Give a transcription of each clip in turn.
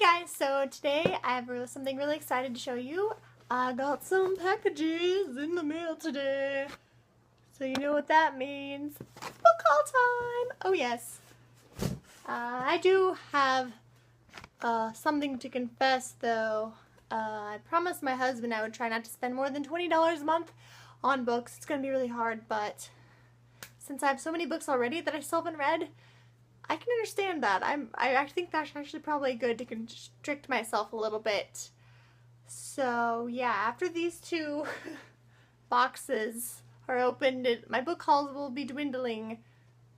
Guys, so today I have something really excited to show you. I got some packages in the mail today. So you know what that means. Book haul time! Oh yes. I do have something to confess though. I promised my husband I would try not to spend more than $20 a month on books. It's going to be really hard, but since I have so many books already that I still haven't read, I can understand that. I think that's actually probably good to constrict myself a little bit. So yeah, after these two boxes are opened, my book hauls will be dwindling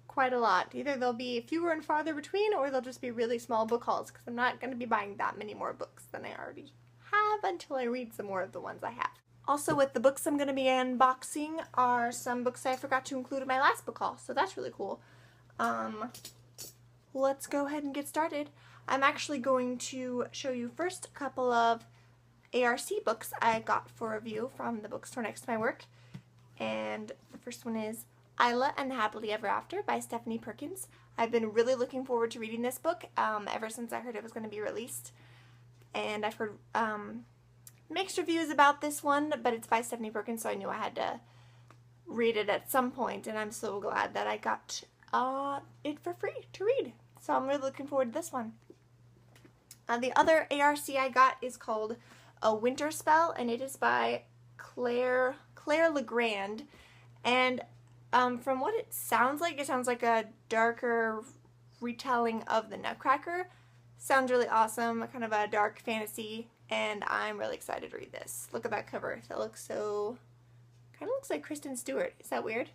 quite a lot. Either they'll be fewer and farther between, or they'll just be really small book hauls, because I'm not going to be buying that many more books than I already have until I read some more of the ones I have. Also, with the books I'm going to be unboxing are some books I forgot to include in my last book haul, so that's really cool. Let's go ahead and get started. I'm actually going to show you first a couple of ARC books I got for review from the bookstore next to my work. And the first one is Isla and the Happily Ever After by Stephanie Perkins. I've been really looking forward to reading this book ever since I heard it was going to be released. And I've heard mixed reviews about this one, but it's by Stephanie Perkins, so I knew I had to read it at some point, and I'm so glad that I got it for free to read. So I'm really looking forward to this one. The other ARC I got is called A Winter Spell, and it is by Claire Legrand. And from what it sounds like a darker retelling of the Nutcracker. Sounds really awesome, kind of a dark fantasy, and I'm really excited to read this. Look at that cover. That looks so... kind of looks like Kristen Stewart. Is that weird?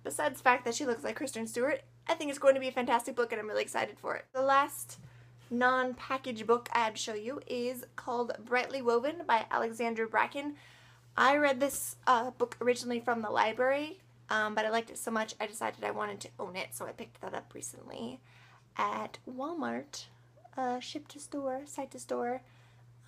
Besides the fact that she looks like Kristen Stewart, I think it's going to be a fantastic book, and I'm really excited for it. The last non-package book I have to show you is called Brightly Woven by Alexandra Bracken. I read this book originally from the library, but I liked it so much I decided I wanted to own it, so I picked that up recently at Walmart. Ship to store, site to store,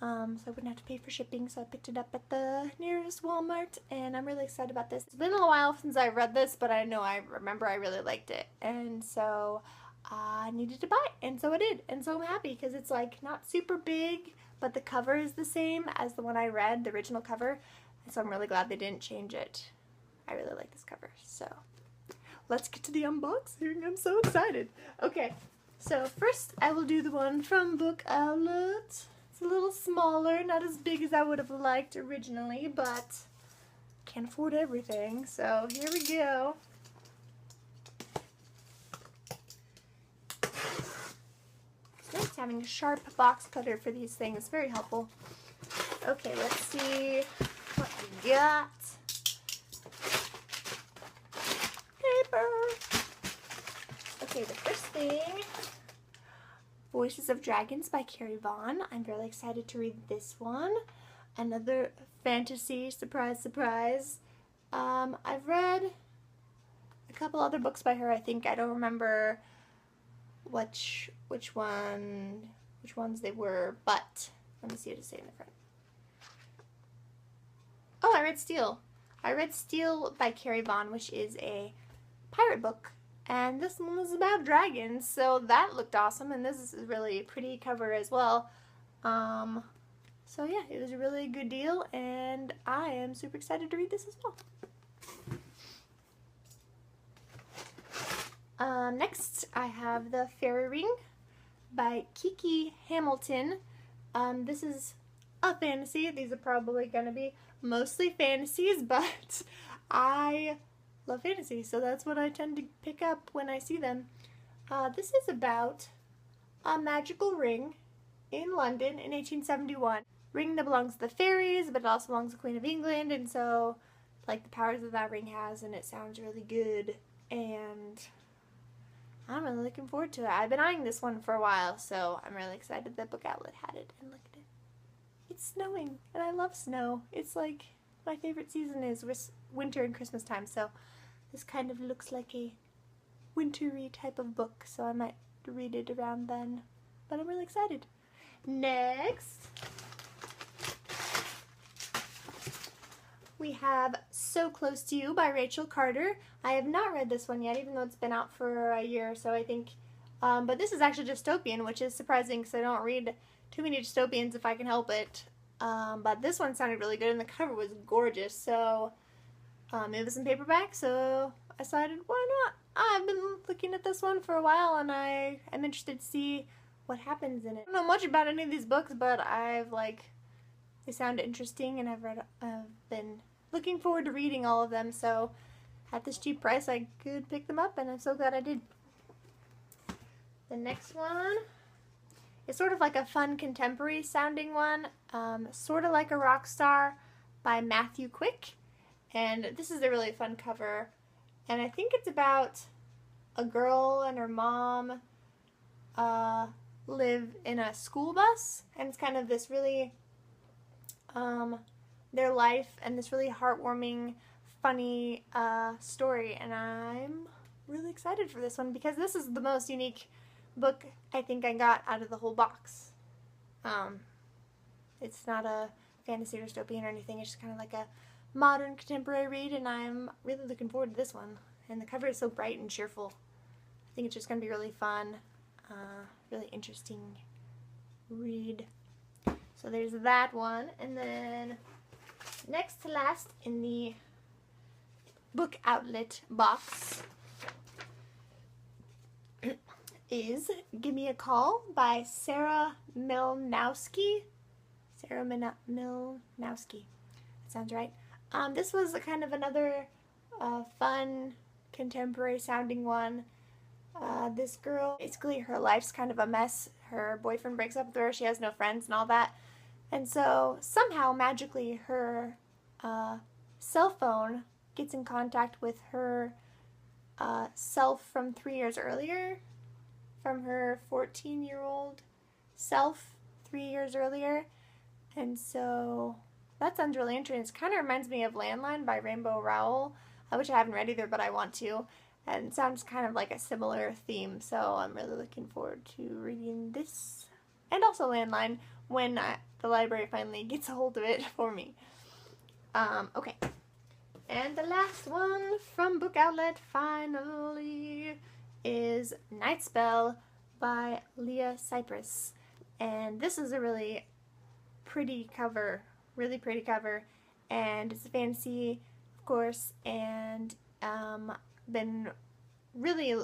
so I wouldn't have to pay for shipping, so I picked it up at the nearest Walmart, and I'm really excited about this. It's been a while since I read this, but I know I remember I really liked it, and so I needed to buy it, and so I did, and so I'm happy, because it's like not super big, but the cover is the same as the one I read, the original cover, and so I'm really glad they didn't change it. I really like this cover, so let's get to the unboxing. I'm so excited. Okay. So first I will do the one from Book Outlet. It's a little smaller, not as big as I would have liked originally, but can't afford everything, so here we go. It's nice having a sharp box cutter for these things, very helpful. Okay, let's see what we got. Paper. Okay, the first thing, Voices of Dragons by Carrie Vaughn. I'm really excited to read this one. Another fantasy, surprise, surprise. I've read a couple other books by her, I think. I don't remember which ones they were, but let me see what to say in the front. Oh, I read Steel. I read Steel by Carrie Vaughn, which is a pirate book. And this one was about dragons, so that looked awesome, and this is a really pretty cover as well. So yeah, it was a really good deal, and I am super excited to read this as well. Next, I have The Fairy Ring by Kiki Hamilton. This is a fantasy. These are probably going to be mostly fantasies, but I love fantasy, so that's what I tend to pick up when I see them. This is about a magical ring in London in 1871. Ring that belongs to the fairies, but it also belongs to the Queen of England, and so like the powers that that ring has, and it sounds really good, and I'm really looking forward to it. I've been eyeing this one for a while, so I'm really excited that Book Outlet had it, and look at it. It's snowing, and I love snow. It's like my favorite season is winter and Christmas time, so this kind of looks like a wintry type of book, so I might read it around then. But I'm really excited. Next, we have So Close to You by Rachel Carter. I have not read this one yet, even though it's been out for a year or so, I think. But this is actually dystopian, which is surprising because I don't read too many dystopians if I can help it. But this one sounded really good, and the cover was gorgeous. So it was in paperback, so I decided, why not? I've been looking at this one for a while, and I am interested to see what happens in it. I don't know much about any of these books, but they sound interesting, and I've been looking forward to reading all of them. So at this cheap price, I could pick them up, and I'm so glad I did. The next one is sort of like a fun contemporary sounding one, sort of like a rock star by Matthew Quick. And this is a really fun cover. And I think it's about a girl and her mom live in a school bus. And it's kind of this really, their life and this really heartwarming, funny story. And I'm really excited for this one because this is the most unique book I think I got out of the whole box. It's not a fantasy or dystopian or anything. It's just kind of like a modern contemporary read, and I'm really looking forward to this one. And the cover is so bright and cheerful. I think it's just going to be really fun, really interesting read. So there's that one. And then next to last in the book outlet box is Give Me a Call by Sarah Milnowski. Sarah Milnowski. That sounds right. This was kind of another fun, contemporary sounding one. This girl, basically her life's kind of a mess. Her boyfriend breaks up with her, she has no friends and all that. And so somehow, magically, her cell phone gets in contact with her self from 3 years earlier, from her 14-year-old self 3 years earlier. And so that sounds really interesting. It kind of reminds me of Landline by Rainbow Rowell, which I haven't read either, but I want to. And it sounds kind of like a similar theme, so I'm really looking forward to reading this. And also Landline, when the library finally gets a hold of it for me. Okay. And the last one from Book Outlet, finally, is Night Spell by Leah Cypress. And this is a really pretty cover, and it's a fantasy, of course, and been really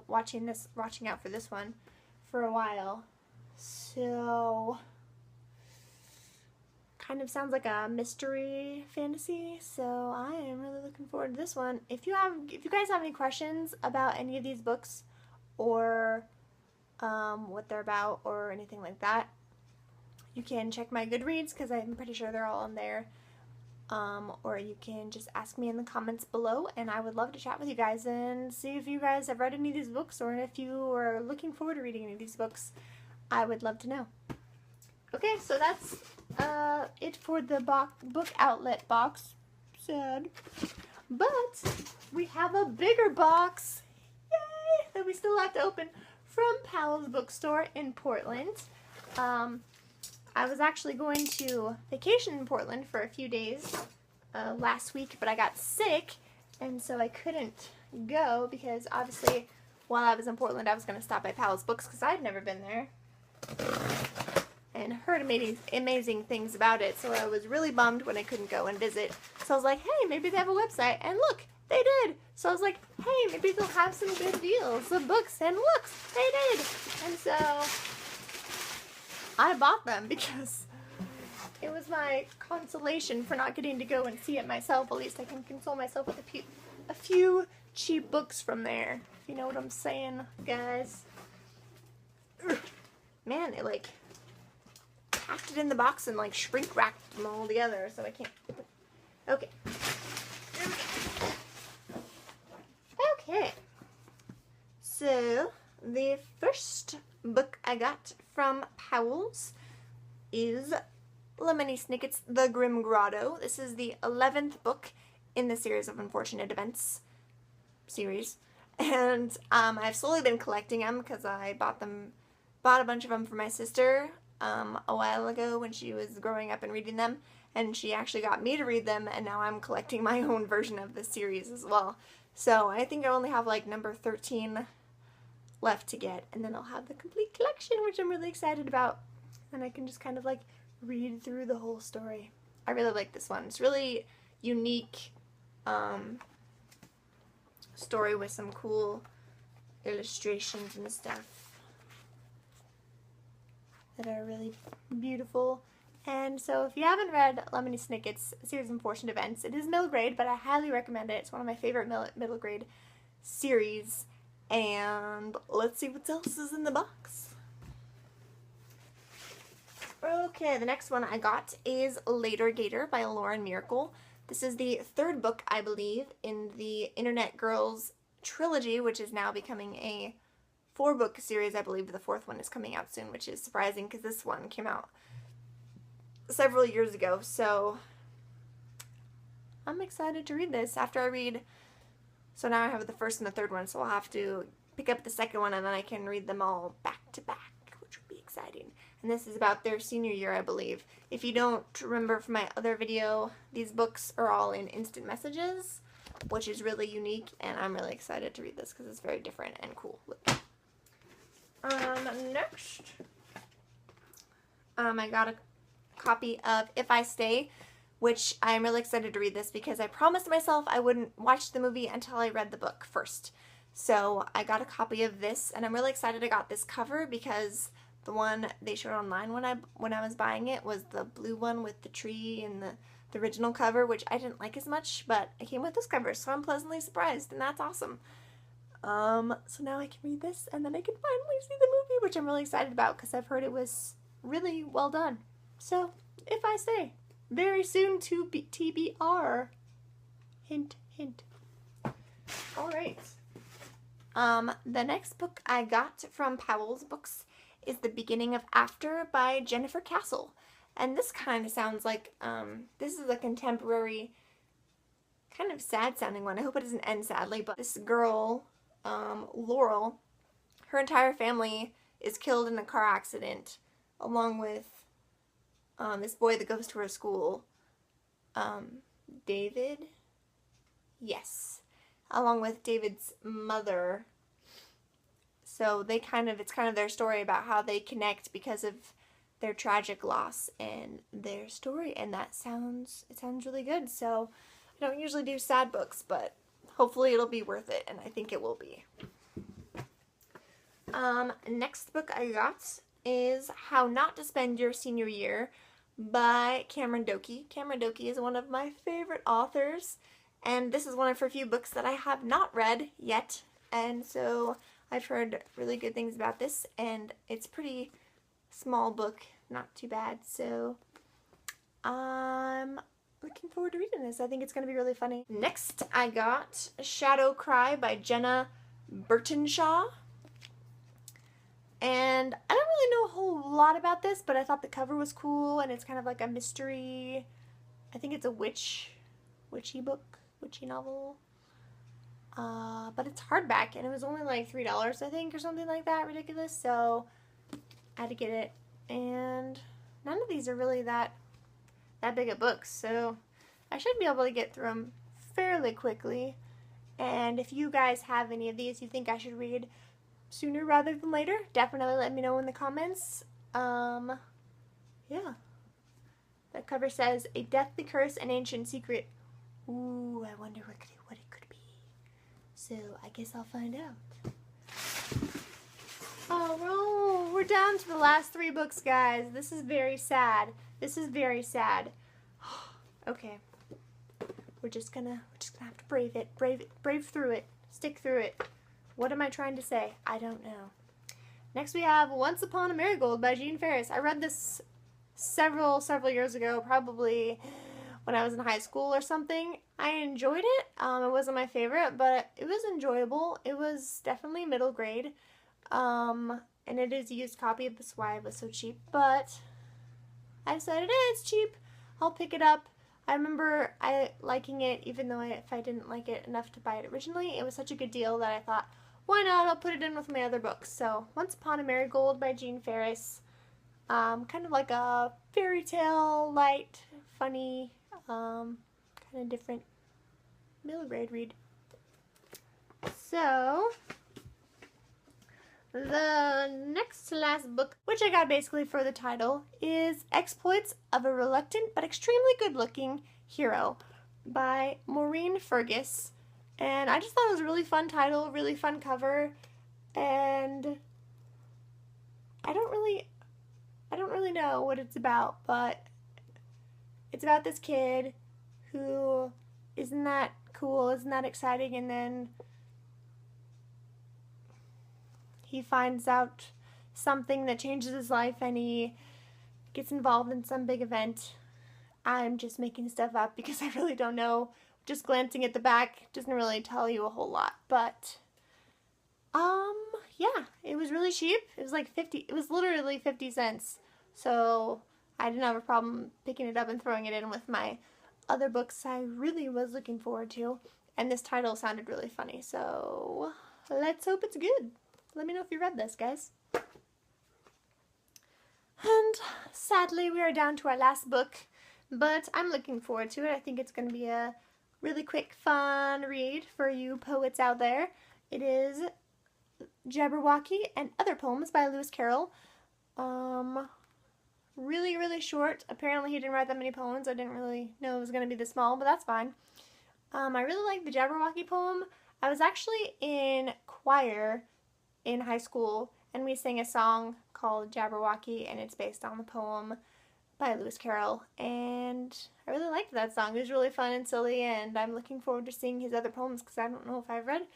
watching out for this one for a while. So kind of sounds like a mystery fantasy, so I am really looking forward to this one. If you guys have any questions about any of these books, or what they're about, or anything like that, you can check my Goodreads, because I'm pretty sure they're all on there. Or you can just ask me in the comments below, and I would love to chat with you guys and see if you guys have read any of these books, or if you are looking forward to reading any of these books. I would love to know. Okay, so that's it for the book outlet box. Sad. But we have a bigger box, yay, that we still have to open, from Powell's Bookstore in Portland. I was actually going to vacation in Portland for a few days last week, but I got sick, and so I couldn't go, because obviously while I was in Portland I was going to stop by Powell's Books, because I'd never been there and heard amazing things about it, so I was really bummed when I couldn't go and visit. So I was like, hey, maybe they have a website, and look, they did. So I was like, hey, maybe they'll have some good deals of books, and look, they did. And so I bought them because it was my consolation for not getting to go and see it myself. At least I can console myself with a few cheap books from there, if you know what I'm saying, guys. Man, it like packed it in the box and like shrink wrapped them all together, so I can't. Okay. Okay. So the first book I got from Powell's is Lemony Snicket's The Grim Grotto. This is the 11th book in the series of Unfortunate Events series, and I've slowly been collecting them because I bought a bunch of them for my sister a while ago when she was growing up and reading them, and she actually got me to read them, and now I'm collecting my own version of the series as well. So I think I only have like number 13 left to get, and then I'll have the complete collection, which I'm really excited about, and I can just kind of like read through the whole story. I really like this one. It's really unique story with some cool illustrations and stuff that are really beautiful. And so if you haven't read Lemony Snicket's Series of Unfortunate Events, it is middle grade, but I highly recommend it. It's one of my favorite middle grade series. And let's see what else is in the box. Okay, the next one I got is Later Gator by Lauren Miracle. This is the third book, I believe, in the Internet Girls trilogy, which is now becoming a 4-book series. I believe the 4th one is coming out soon, which is surprising because this one came out several years ago. So I'm excited to read this after I read. So now I have the first and the third one, so I'll have to pick up the second one and then I can read them all back to back, which would be exciting. And this is about their senior year, I believe. If you don't remember from my other video, these books are all in instant messages, which is really unique, and I'm really excited to read this because it's very different and cool. Next, I got a copy of If I Stay, which I'm really excited to read this because I promised myself I wouldn't watch the movie until I read the book first. So I got a copy of this, and I'm really excited I got this cover because the one they showed online when I was buying it was the blue one with the tree and the original cover, which I didn't like as much, but it came with this cover, so I'm pleasantly surprised, and that's awesome. So now I can read this, and then I can finally see the movie, which I'm really excited about because I've heard it was really well done. So, If I Stay, very soon to be TBR. Hint, hint. Alright. The next book I got from Powell's Books is The Beginning of After by Jennifer Castle. And this kind of sounds like, this is a contemporary, kind of sad sounding one. I hope it doesn't end sadly, but this girl, Laurel, her entire family is killed in a car accident, along with this boy that goes to her school, David? Yes. Along with David's mother. So it's kind of their story about how they connect because of their tragic loss and their story, and it sounds really good. So I don't usually do sad books, but hopefully it'll be worth it, and I think it will be. Next book I got is How Not to Spend Your Senior Year by Cameron Doke. Cameron Doke is one of my favorite authors, and this is one of her few books that I have not read yet, and so I've heard really good things about this, and it's a pretty small book, not too bad, so I'm looking forward to reading this. I think it's going to be really funny. Next, I got Shadow Cry by Jenna Burtonshaw. And I don't really know a whole lot about this, but I thought the cover was cool, and it's kind of like a mystery. I think it's a witchy novel. But it's hardback, and it was only like $3, I think, or something like that. Ridiculous. So I had to get it, and none of these are really that big of books, so I should be able to get through them fairly quickly. And if you guys have any of these you think I should read sooner rather than later, definitely let me know in the comments. Yeah. That cover says, A Deathly Curse, an Ancient Secret. Ooh, I wonder what it could be. So, I guess I'll find out. Oh, we're down to the last 3 books, guys. This is very sad. This is very sad. Okay. We're just gonna have to brave it. Brave through it. Stick through it. What am I trying to say? I don't know. Next we have Once Upon a Marigold by Jean Ferris. I read this several years ago, probably when I was in high school or something. I enjoyed it. It wasn't my favorite, but it was enjoyable. It was definitely middle grade. And it is a used copy, that's why it was so cheap, but I decided, it's cheap, I'll pick it up. I remember liking it, even though if I didn't like it enough to buy it originally, it was such a good deal that I thought, why not, I'll put it in with my other books. So, Once Upon a Marigold by Jean Ferris, kind of like a fairy tale, light, funny, kind of different middle grade read. So, The next to last book, which I got basically for the title, is Exploits of a Reluctant but Extremely Good-Looking Hero by Maureen Fergus. And I just thought it was a really fun title, really fun cover, and I don't really know what it's about, but it's about this kid who isn't that cool, isn't that exciting, and then he finds out something that changes his life and he gets involved in some big event. I'm just making stuff up because I really don't know. Just glancing at the back doesn't really tell you a whole lot, but yeah, it was really cheap. It was like it was literally 50 cents. So I didn't have a problem picking it up and throwing it in with my other books I really was looking forward to. And this title sounded really funny, so let's hope it's good. Let me know if you read this, guys. And sadly, we are down to our last book, but I'm looking forward to it. I think it's going to be a really quick, fun read for you poets out there. It is Jabberwocky and Other Poems by Lewis Carroll. Really, really short. Apparently he didn't write that many poems. I didn't really know it was going to be this small, but that's fine. I really like the Jabberwocky poem. I was actually in choir in high school, and we sang a song called Jabberwocky, and it's based on the poem by Lewis Carroll, and I really liked that song. It was really fun and silly, and I'm looking forward to seeing his other poems, because I don't know if I've read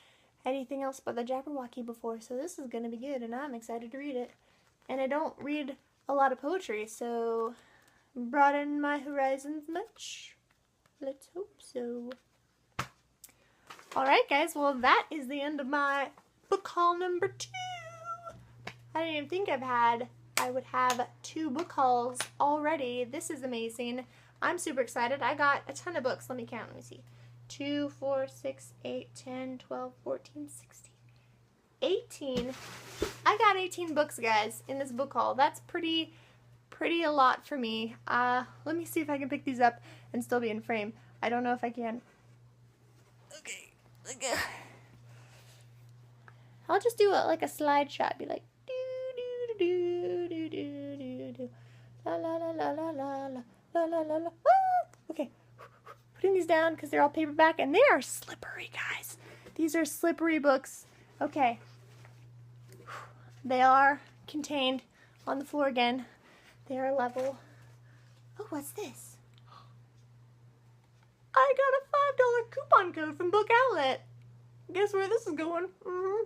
anything else but the Jabberwocky before, so this is going to be good, and I'm excited to read it. And I don't read a lot of poetry, so broaden my horizons much. Let's hope so. Alright guys, well that is the end of my book haul number 2. I didn't even think I would have 2 book hauls already. This is amazing. I'm super excited. I got a ton of books. Let me count. Let me see. 2, 4, 6, 8, 10, 12, 14, 16, 18. I got 18 books, guys, in this book haul. That's pretty a lot for me. Let me see if I can pick these up and still be in frame. I don't know if I can. Okay. I'll just do like a slide shot. Be like do do do do do do do la la la la la la la la la la. Okay, putting these down because they're all paperback and they are slippery, guys. These are slippery books. Okay, they are contained on the floor again. They are level. Oh, what's this? I got a $5 coupon code from Book Outlet. Guess where this is going?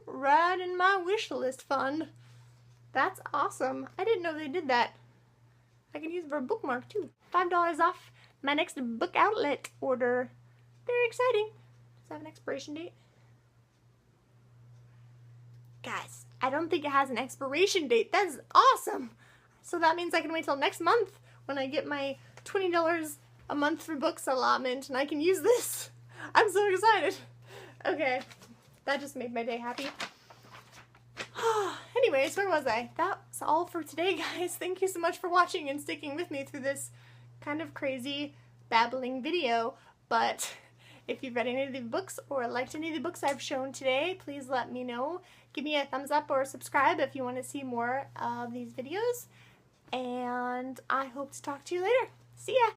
Right in my wish list fund. That's awesome. I didn't know they did that. I can use it for a bookmark too. $5 off my next Book Outlet order. Very exciting. Does it have an expiration date? Guys, I don't think it has an expiration date. That is awesome. So that means I can wait till next month when I get my $20 a month for books allotment and I can use this. I'm so excited. Okay, that just made my day happy. Anyways, where was I? That's all for today, guys. Thank you so much for watching and sticking with me through this kind of crazy babbling video. But if you've read any of the books or liked any of the books I've shown today, please let me know. Give me a thumbs up or subscribe if you want to see more of these videos. And I hope to talk to you later. See ya!